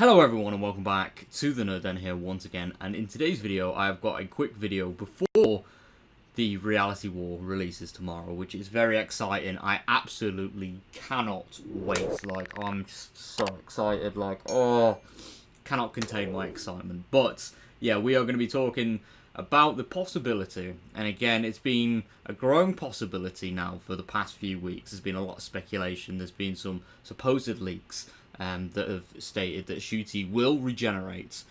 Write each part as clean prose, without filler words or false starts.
Hello everyone and welcome back to the Nerd Den here once again, and in today's video I've got a quick video before the Reality War releases tomorrow, which is very exciting. I absolutely cannot wait. I'm just so excited, cannot contain my excitement. But yeah, we are going to be talking about the possibility, and again, it's been a growing possibility now for the past few weeks. There's been a lot of speculation, there's been some supposed leaks that have stated that Ncuti will regenerate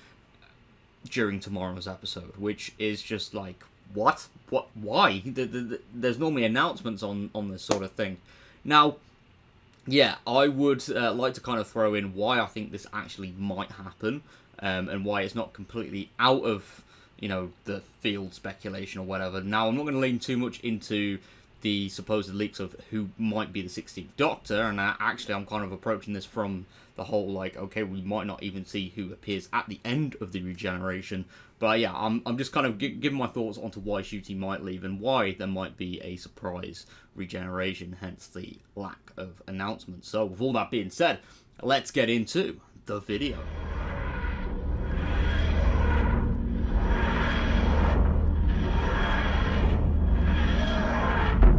during tomorrow's episode, which is just like, what? Why? There's normally announcements on this sort of thing. Now, yeah, I would like to kind of throw in why I think this actually might happen, and why it's not completely out of, the field speculation or whatever. Now, I'm not going to lean too much into the supposed leaks of who might be the 16th Doctor, and actually I'm kind of approaching this from the whole, okay, we might not even see who appears at the end of the regeneration. But yeah, I'm just kind of giving my thoughts onto why Ncuti might leave and why there might be a surprise regeneration, hence the lack of announcements. So with all that being said, let's get into the video.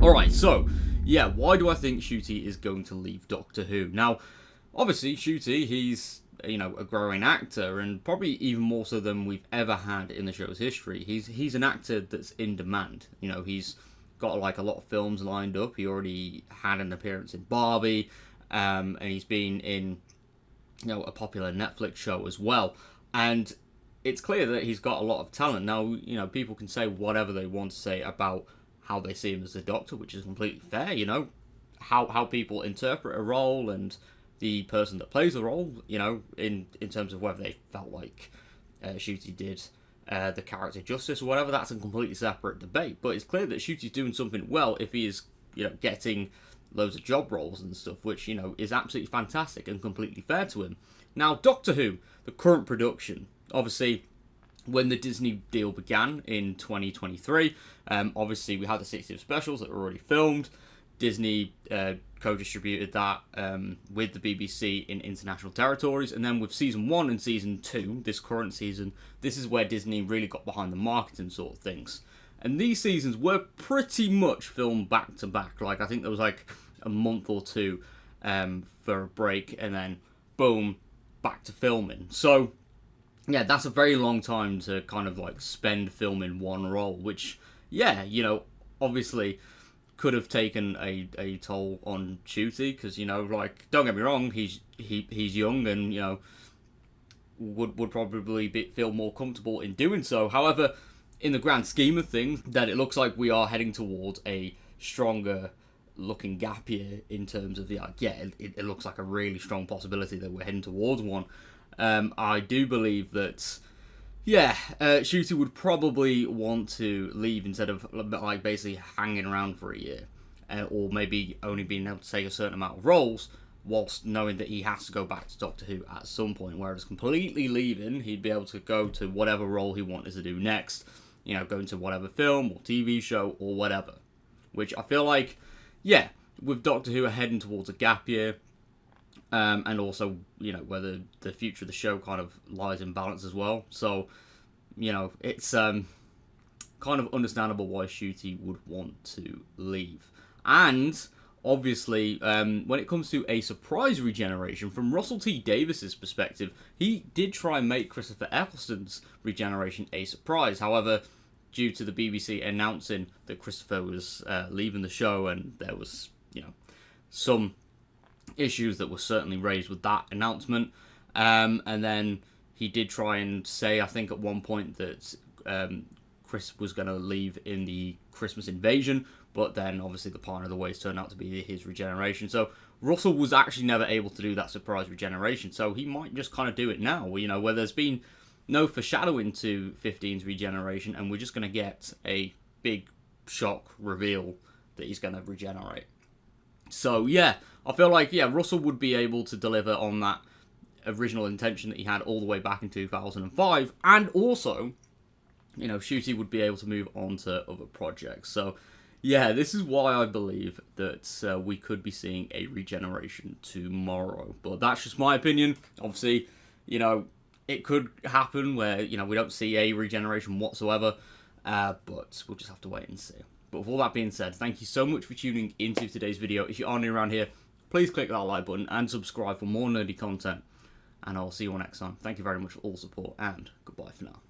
Alright, so, yeah, why do I think Ncuti is going to leave Doctor Who? Now, obviously, Ncuti, he's, a growing actor, and probably even more so than we've ever had in the show's history. He's an actor that's in demand. He's got, a lot of films lined up. He already had an appearance in Barbie, and he's been in, a popular Netflix show as well. And it's clear that he's got a lot of talent. Now, people can say whatever they want to say about how they see him as a Doctor, which is completely fair, how people interpret a role and the person that plays the role, in terms of whether they felt like Ncuti did the character justice or whatever. That's a completely separate debate, but it's clear that Ncuti's doing something well if he is, getting loads of job roles and stuff, which, is absolutely fantastic and completely fair to him. Now, Doctor Who, the current production, obviously, when the Disney deal began in 2023, obviously we had the 60th specials that were already filmed. Disney co-distributed that with the BBC in international territories, and then with season 1 and season 2, this current season, this is where Disney really got behind the marketing sort of things. And these seasons were pretty much filmed back to back. I think there was a month or two for a break, and then boom, back to filming. So yeah, that's a very long time to kind of spend filming one role, which, yeah, obviously could have taken a toll on Ncuti, because, don't get me wrong, he's young and, would probably feel more comfortable in doing so. However, in the grand scheme of things, that it looks like we are heading towards a stronger looking gap year in terms of it looks like a really strong possibility that we're heading towards one. I do believe that, Ncuti would probably want to leave instead of basically hanging around for a year, or maybe only being able to take a certain amount of roles, whilst knowing that he has to go back to Doctor Who at some point. Whereas completely leaving, he'd be able to go to whatever role he wanted to do next, go into whatever film or TV show or whatever. Which I feel like, with Doctor Who heading towards a gap year, and also, whether the future of the show kind of lies in balance as well. So, it's kind of understandable why Ncuti would want to leave. And, obviously, when it comes to a surprise regeneration, from Russell T Davis's perspective, he did try and make Christopher Eccleston's regeneration a surprise. However, due to the BBC announcing that Christopher was leaving the show, and there was, some issues that were certainly raised with that announcement, and then he did try and say, I think at one point, that Chris was going to leave in the Christmas invasion, but then obviously the Partner of the Ways turned out to be his regeneration. So Russell was actually never able to do that surprise regeneration, so he might just kind of do it now, where there's been no foreshadowing to 15's regeneration, and we're just going to get a big shock reveal that he's going to regenerate. So yeah, I feel like, Russell would be able to deliver on that original intention that he had all the way back in 2005, and also, Ncuti would be able to move on to other projects. So yeah, this is why I believe that we could be seeing a regeneration tomorrow. But that's just my opinion. Obviously, you know, it could happen where, you know, we don't see a regeneration whatsoever, but we'll just have to wait and see. But with all that being said, thank you so much for tuning into today's video. If you are new around here, please click that like button and subscribe for more nerdy content. And I'll see you all next time. Thank you very much for all support, and goodbye for now.